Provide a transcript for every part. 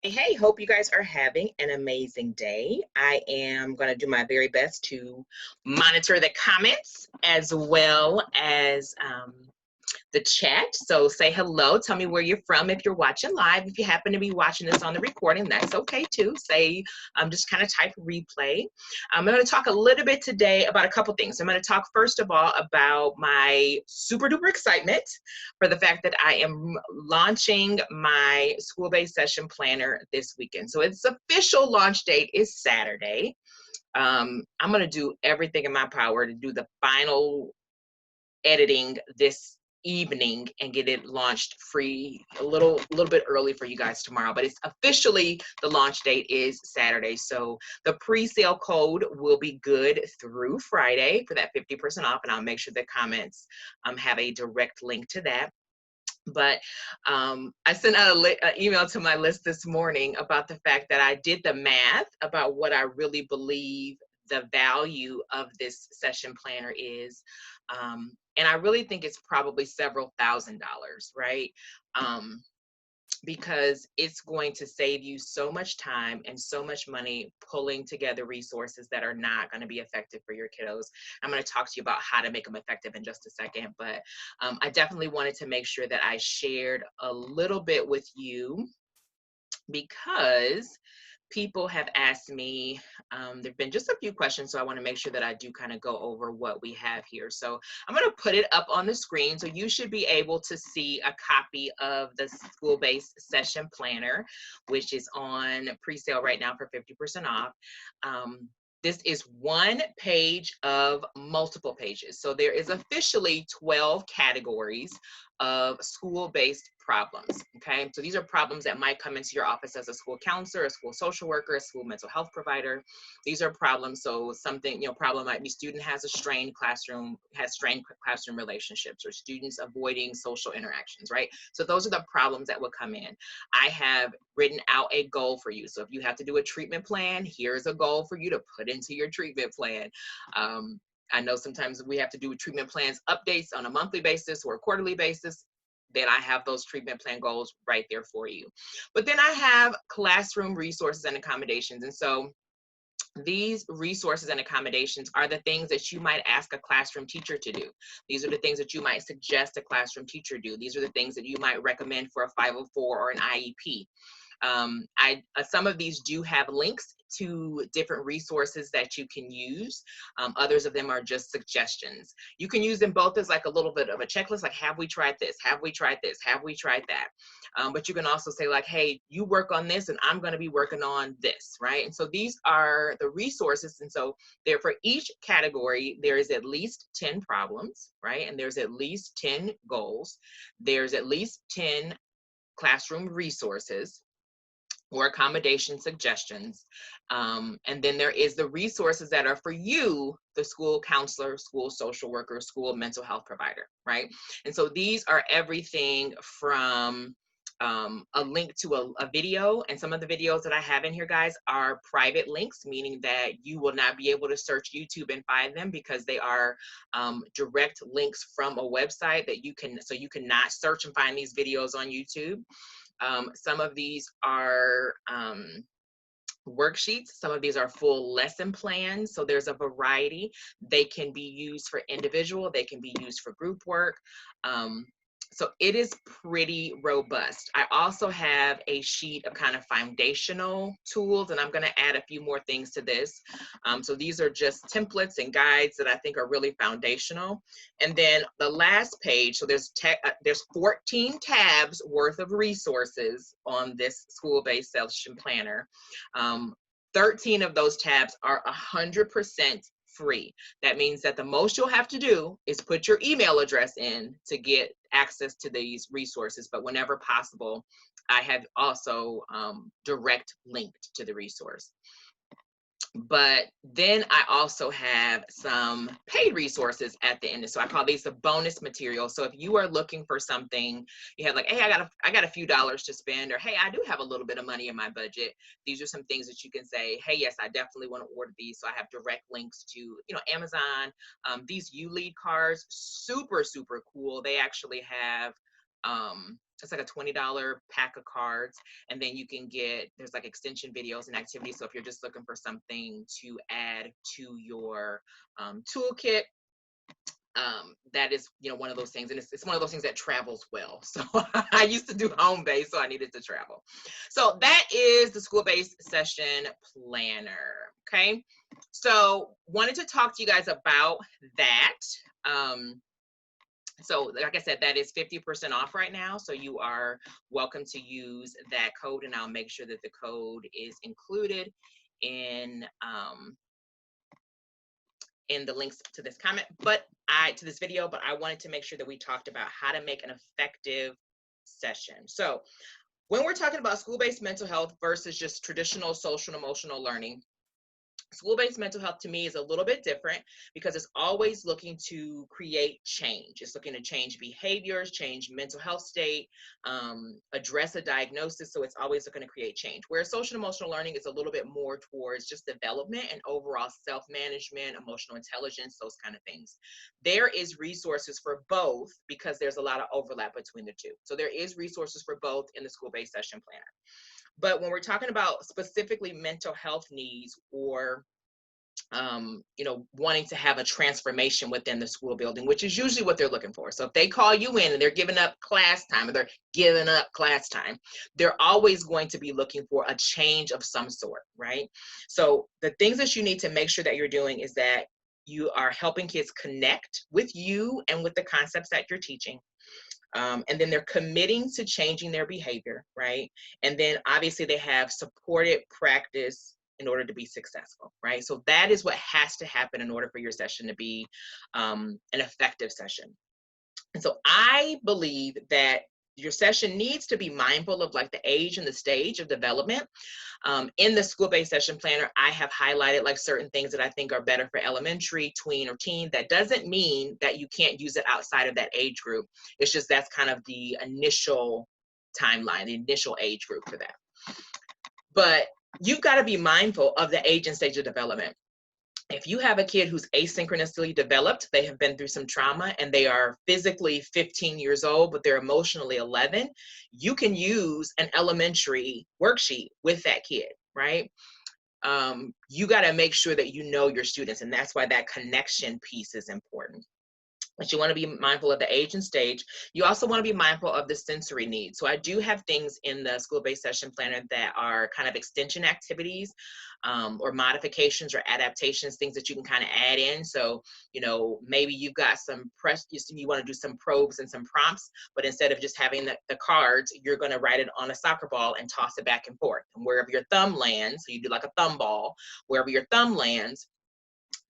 Hey, hope you guys are having an amazing day. I am going to do my very best to monitor the comments as well as the chat. So say hello. Tell me where you're from if you're watching live. If you happen to be watching this on the recording, that's okay too. Say, just kind of type replay. I'm going to talk a little bit today about a couple things. I'm going to talk first of all about my super duper excitement for the fact that I am launching my school-based session planner this weekend. So its official launch date is Saturday. I'm going to do everything in my power to do the final editing this evening and get it launched free a little bit early for you guys tomorrow, but it's officially the launch date is Saturday. So the pre-sale code will be good through Friday for that 50% off, and I'll make sure the comments have a direct link to that. But I sent out an email to my list this morning about the fact that I did the math about what I really believe the value of this session planner is. And I really think it's probably several $1,000s, right? Because it's going to save you so much time and so much money pulling together resources that are not going to be effective for your kiddos. I'm going to talk to you about how to make them effective in just a second, but I definitely wanted to make sure that I shared a little bit with you because people have asked me, there've been just a few questions, so I want to make sure that I do kind of go over what we have here. So I'm going to put it up on the screen, so you should be able to see a copy of the school-based session planner, which is on pre-sale right now for 50% off. This is one page of multiple pages. So there is officially 12 categories of school-based problems, okay? So these are problems that might come into your office as a school counselor, a school social worker, a school mental health provider. These are problems, so something, problem might be student has a strained classroom, has strained classroom relationships, or students avoiding social interactions, right? So those are the problems that would come in. I have written out a goal for you. So if you have to do a treatment plan, here's a goal for you to put into your treatment plan. I know sometimes we have to do treatment plans updates on a monthly basis or a quarterly basis. Then I have those treatment plan goals right there for you. But then I have classroom resources and accommodations. And so these resources and accommodations are the things that you might ask a classroom teacher to do. These are the things that you might suggest a classroom teacher do. These are the things that you might recommend for a 504 or an IEP. Some of these do have links to different resources that you can use. Others of them are just suggestions. You can use them both as like a little bit of a checklist, like, have we tried this? Have we tried this? Have we tried that? But you can also say like, hey, you work on this and I'm going to be working on this, right? And so these are the resources. And so there for each category, there is at least 10 problems, right? And there's at least 10 goals. There's at least 10 classroom resources or accommodation suggestions. And then there is the resources that are for you, the school counselor, school social worker, school mental health provider, right? And so these are everything from a link to a video, and some of the videos that I have in here, guys, are private links, meaning that you will not be able to search YouTube and find them because they are direct links from a website that you can, so you cannot search and find these videos on YouTube. Some of these are worksheets. Some of these are full lesson plans. So there's a variety. They can be used for individual. They can be used for group work. So it is pretty robust. I also have a sheet of kind of foundational tools, and I'm going to add a few more things to this. So these are just templates and guides that I think are really foundational. And then the last page, so there's 14 tabs worth of resources on this school-based session planner. 13 of those tabs are 100% free. That means that the most you'll have to do is put your email address in to get access to these resources. But whenever possible, I have also direct linked to the resource. But then I also have some paid resources at the end. So I call these the bonus material. So if you are looking for something, you have like, hey, I got a few dollars to spend, or hey, I do have a little bit of money in my budget. These are some things that you can say, hey, yes, I definitely want to order these. So I have direct links to, Amazon. These U lead cards, super, super cool. They actually have it's like a $20 pack of cards, and then you can get, there's like extension videos and activities. So if you're just looking for something to add to your toolkit, that is, you know, one of those things, and it's one of those things that travels well. So I used to do home base, so I needed to travel. So that is the school-based session planner. Okay, so wanted to talk to you guys about that. So like I said, that is 50% off right now. So you are welcome to use that code, and I'll make sure that the code is included in the links to this comment, to this video, but I wanted to make sure that we talked about how to make an effective session. So when we're talking about school-based mental health versus just traditional social and emotional learning, school-based mental health to me is a little bit different because it's always looking to create change. It's looking to change behaviors, change mental health state, address a diagnosis. So it's always looking to create change. Whereas social and emotional learning is a little bit more towards just development and overall self-management, emotional intelligence, those kind of things. There is resources for both because there's a lot of overlap between the two. So there is resources for both in the school-based session planner. But when we're talking about specifically mental health needs or you know, wanting to have a transformation within the school building, which is usually what they're looking for. So if they call you in and they're giving up class time, they're always going to be looking for a change of some sort, right? So the things that you need to make sure that you're doing is that you are helping kids connect with you and with the concepts that you're teaching. And then they're committing to changing their behavior, right? And then obviously they have supported practice in order to be successful, right? So that is what has to happen in order for your session to be an effective session. And so I believe that your session needs to be mindful of like the age and the stage of development. In the school-based session planner, I have highlighted like certain things that I think are better for elementary, tween, or teen. That doesn't mean that you can't use it outside of that age group. It's just that's kind of the initial timeline, the initial age group for that. But you've got to be mindful of the age and stage of development. If you have a kid who's asynchronously developed, they have been through some trauma and they are physically 15 years old, but they're emotionally 11, you can use an elementary worksheet with that kid, right? You got to make sure that you know your students, and that's why that connection piece is important. But you want to be mindful of the age and stage. You also want to be mindful of the sensory needs. So I do have things in the school-based session planner that are kind of extension activities or modifications or adaptations, things that you can kind of add in. So, you know, maybe you've got some you want to do some probes and some prompts, but instead of just having the cards, you're going to write it on a soccer ball and toss it back and forth. And wherever your thumb lands, so you do like a thumb ball, wherever your thumb lands,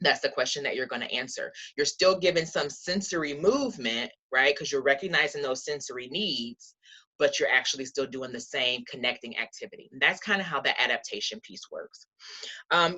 that's the question that you're going to answer. You're still given some sensory movement, right? Because you're recognizing those sensory needs, but you're actually still doing the same connecting activity. And that's kind of how the adaptation piece works.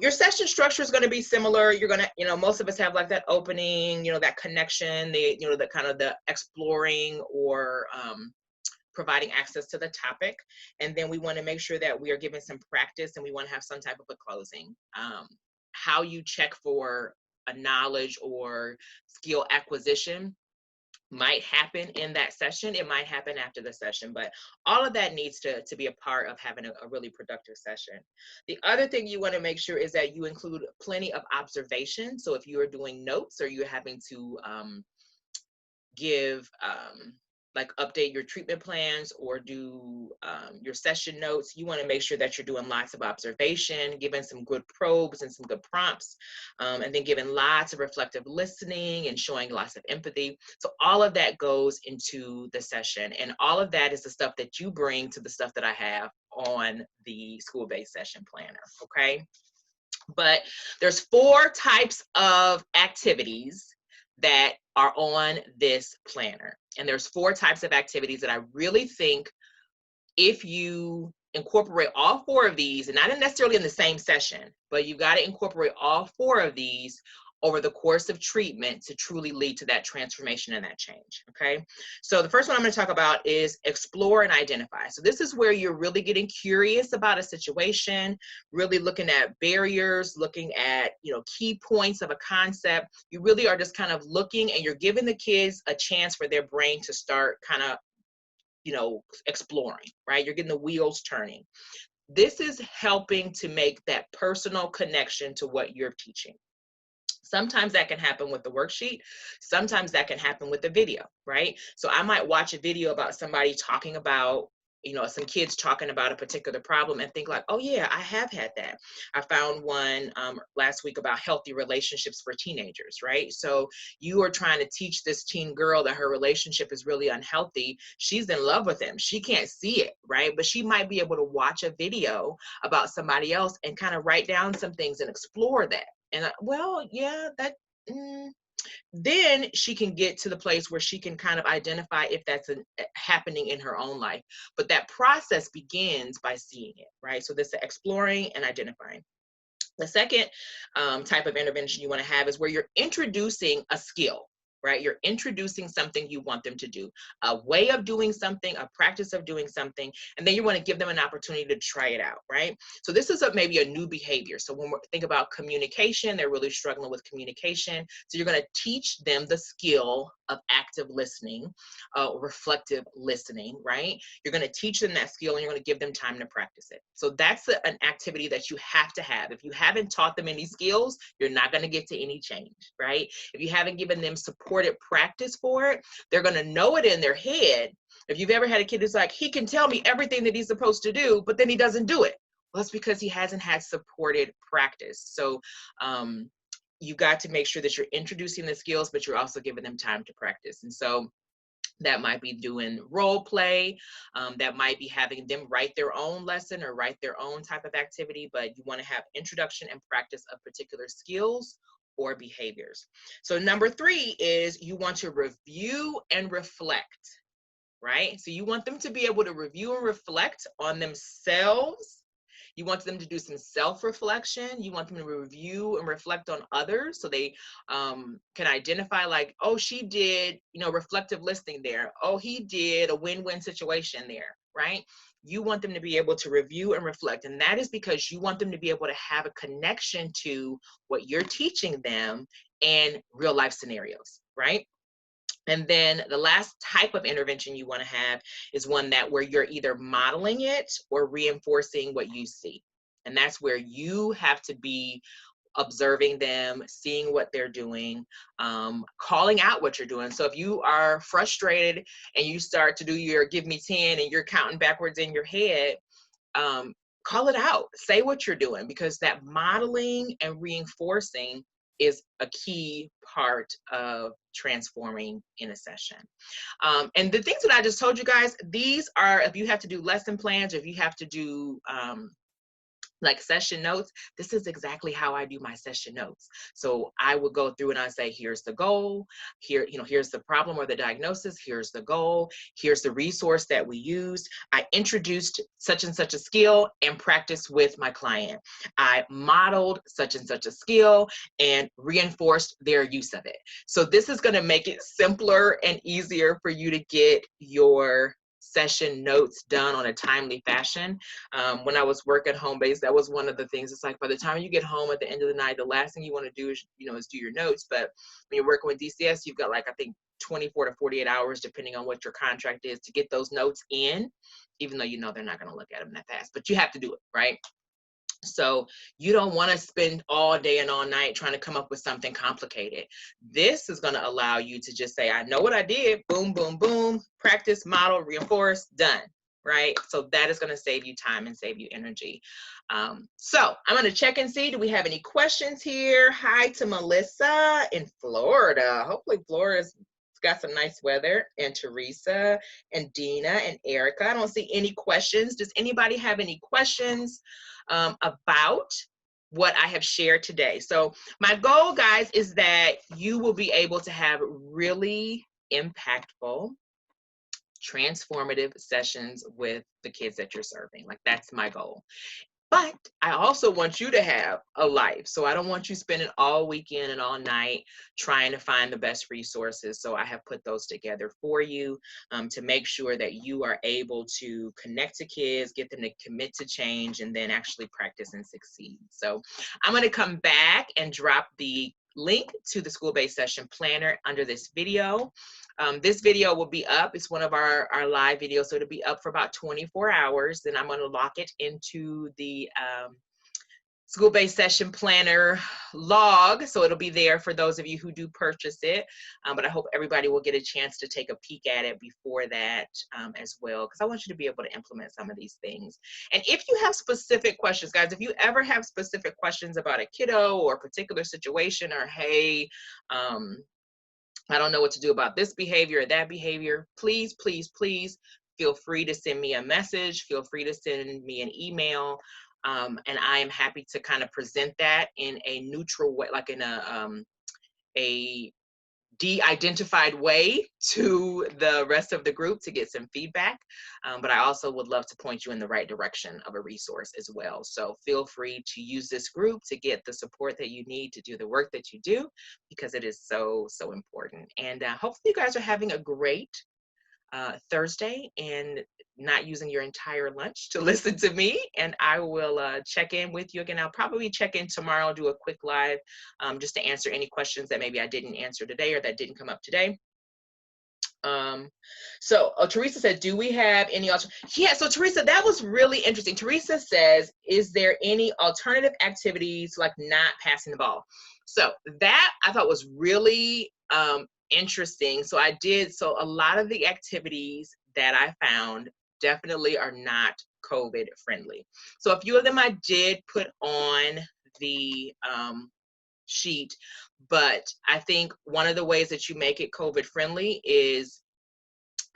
Your session structure is going to be similar. You're going to, you know, most of us have like that opening, you know, that connection, you know, the kind of the exploring or providing access to the topic. And then we want to make sure that we are giving some practice, and we want to have some type of a closing. How you check for a knowledge or skill acquisition might happen in that session. It might happen after the session, but all of that needs to be a part of having a really productive session. The other thing you want to make sure is that you include plenty of observation. So if you are doing notes or you're having to give like update your treatment plans or do your session notes, you want to make sure that you're doing lots of observation, giving some good probes and some good prompts, and then giving lots of reflective listening and showing lots of empathy. So all of that goes into the session, and all of that is the stuff that you bring to the stuff that I have on the school-based session planner, okay? But there's 4 types of activities that are on this planner. And there's 4 types of activities that I really think if you incorporate all 4 of these, and not necessarily in the same session, but you've got to incorporate all 4 of these over the course of treatment to truly lead to that transformation and that change, okay? So the first one I'm going to talk about is explore and identify. So this is where you're really getting curious about a situation, really looking at barriers, looking at, you know, key points of a concept. You really are just kind of looking, and you're giving the kids a chance for their brain to start kind of exploring, right? You're getting the wheels turning. This is helping to make that personal connection to what you're teaching. Sometimes that can happen with the worksheet. Sometimes that can happen with the video, right? So I might watch a video about somebody talking about, some kids talking about a particular problem and think like, oh yeah, I have had that. I found one last week about healthy relationships for teenagers, right? So you are trying to teach this teen girl that her relationship is really unhealthy. She's in love with him. She can't see it, right? But she might be able to watch a video about somebody else and kind of write down some things and explore that. And well, yeah, then she can get to the place where she can kind of identify if that's happening in her own life. But that process begins by seeing it, right? So this is exploring and identifying. The second type of intervention you want to have is where you're introducing a skill, right? You're introducing something you want them to do, a way of doing something, a practice of doing something, and then you want to give them an opportunity to try it out, right? So this is maybe a new behavior. So when we think about communication, they're really struggling with communication. So you're going to teach them the skill of active listening, reflective listening, right? You're going to teach them that skill and you're going to give them time to practice it. So that's an activity that you have to have. If you haven't taught them any skills, you're not going to get to any change, right? If you haven't given them supported practice for it, they're going to know it in their head. If you've ever had a kid who's like, he can tell me everything that he's supposed to do, but then he doesn't do it. Well, it's because he hasn't had supported practice. So, you got to make sure that you're introducing the skills, but you're also giving them time to practice. And so that might be doing role play. That might be having them write their own lesson or write their own type of activity, but you want to have introduction and practice of particular skills or behaviors. So number 3 is you want to review and reflect, right? So you want them to be able to review and reflect on themselves. You want them to do some self-reflection. You want them to review and reflect on others so they can identify like, oh, she did, reflective listening there. Oh, he did a win-win situation there, right? You want them to be able to review and reflect. And that is because you want them to be able to have a connection to what you're teaching them in real life scenarios, right? And then the last type of intervention you want to have is one where you're either modeling it or reinforcing what you see. And that's where you have to be observing them, seeing what they're doing, calling out what you're doing. So if you are frustrated and you start to do your give me 10 and you're counting backwards in your head, call it out, say what you're doing, because that modeling and reinforcing is a key part of transforming in a session. And the things that I just told you guys, these are, if you have to do lesson plans or if you have to do like session notes, this is exactly how I do my session notes. So I would go through and I say, here's the goal, here's the problem or the diagnosis, here's the goal, here's the resource that we used. I introduced such and such a skill and practiced with my client. I modeled such and such a skill and reinforced their use of it. So this is going to make it simpler and easier for you to get your session notes done on a timely fashion. When I was working home base, that was one of the things. It's like by the time you get home at the end of the night, the last thing you want to do is, is do your notes. But when you're working with DCS, you've got like, I think 24 to 48 hours, depending on what your contract is, to get those notes in, even though they're not going to look at them that fast, but you have to do it, right? So you don't want to spend all day and all night trying to come up with something complicated. This is going to allow you to just say, I know what I did, boom, boom, boom, practice, model, reinforce, done, right? So that is going to save you time and save you energy. So I'm going to check and see, do we have any questions here? Hi to Melissa in Florida. Hopefully Florida's got some nice weather, and Teresa and Dina and Erica. I don't see any questions. Does anybody have any questions about what I have shared today? So my goal, guys, is that you will be able to have really impactful, transformative sessions with the kids that you're serving. Like, that's my goal. But I also want you to have a life. So I don't want you spending all weekend and all night trying to find the best resources. So I have put those together for you to make sure that you are able to connect to kids, get them to commit to change, and then actually practice and succeed. So I'm going to come back and drop the link to the school-based session planner under this video. This video will be up. It's one of our live videos, so it'll be up for about 24 hours. Then I'm going to lock it into the school-based session planner log, so it'll be there for those of you who do purchase it. But I hope everybody will get a chance to take a peek at it before that as well, because I want you to be able to implement some of these things. And if you have specific questions, guys, if you ever have specific questions about a kiddo or a particular situation, or hey, I don't know what to do about this behavior or that behavior, please, please, please feel free to send me a message. Feel free to send me an email. And I am happy to kind of present that in a neutral way, like in a de-identified way to the rest of the group to get some feedback. But I also would love to point you in the right direction of a resource as well. So feel free to use this group to get the support that you need to do the work that you do, because it is so, so important. And hopefully you guys are having a great Thursday and not using your entire lunch to listen to me. And I will check in with you again. I'll probably check in tomorrow, do a quick live just to answer any questions that maybe I didn't answer today or that didn't come up today. Teresa said, do we have any yeah, so Teresa, that was really interesting. Teresa says, is there any alternative activities like not passing the ball? So that I thought was really interesting. So a lot of the activities that I found definitely are not COVID friendly. So a few of them I did put on the sheet, but I think one of the ways that you make it COVID friendly is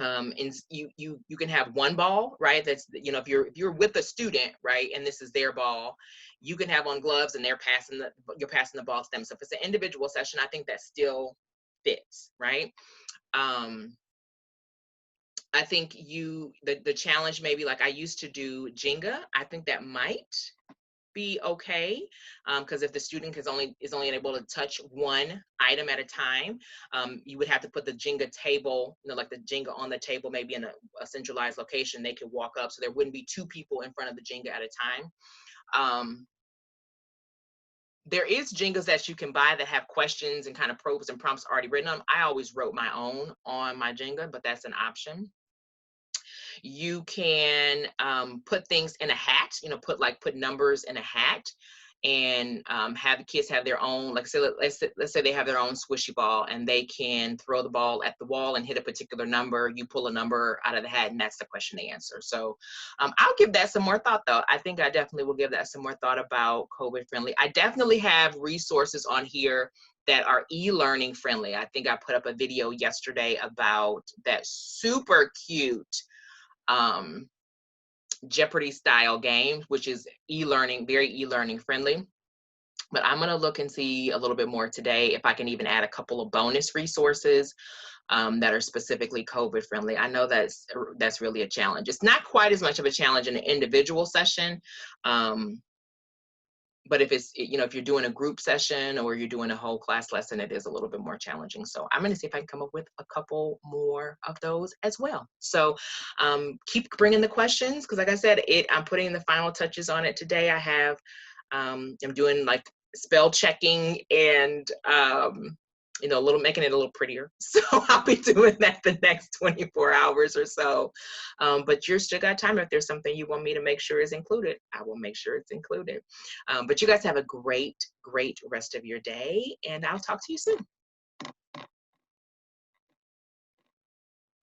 you can have one ball, right? That's, you know, if you're with a student, right, and this is their ball, you can have on gloves and you're passing the ball to them. So if it's an individual session, I think that still fits, right? I think the challenge maybe, like I used to do Jenga, I think that might be okay, because if the student is only able to touch one item at a time, you would have to put the Jenga table, you know, like the Jenga on the table, maybe in a centralized location. They could walk up, so there wouldn't be two people in front of the Jenga at a time. There is Jengas that you can buy that have questions and kind of probes and prompts already written on them. I always wrote my own on my Jenga, but that's an option. You can put things in a hat, you know, put numbers in a hat, and have the kids have their own, like, let's say they have their own squishy ball, and they can throw the ball at the wall and hit a particular number. You pull a number out of the hat, and that's the question they answer. So I'll give that some more thought, though. I think I definitely will give that some more thought about COVID friendly. I definitely have resources on here that are e-learning friendly. I think I put up a video yesterday about that super cute Jeopardy style game, which is e-learning, very e-learning friendly. But I'm going to look and see a little bit more today if I can even add a couple of bonus resources that are specifically COVID friendly. I know that's really a challenge. It's not quite as much of a challenge in an individual session, but if it's, you know, if you're doing a group session or you're doing a whole class lesson, it is a little bit more challenging. So I'm going to see if I can come up with a couple more of those as well. So keep bringing the questions, because like I said, I'm putting the final touches on it today. I'm doing like spell checking and you know, making it a little prettier. So I'll be doing that the next 24 hours or so. But you're still got time. If there's something you want me to make sure is included, I will make sure it's included. But you guys have a great, great rest of your day, and I'll talk to you soon.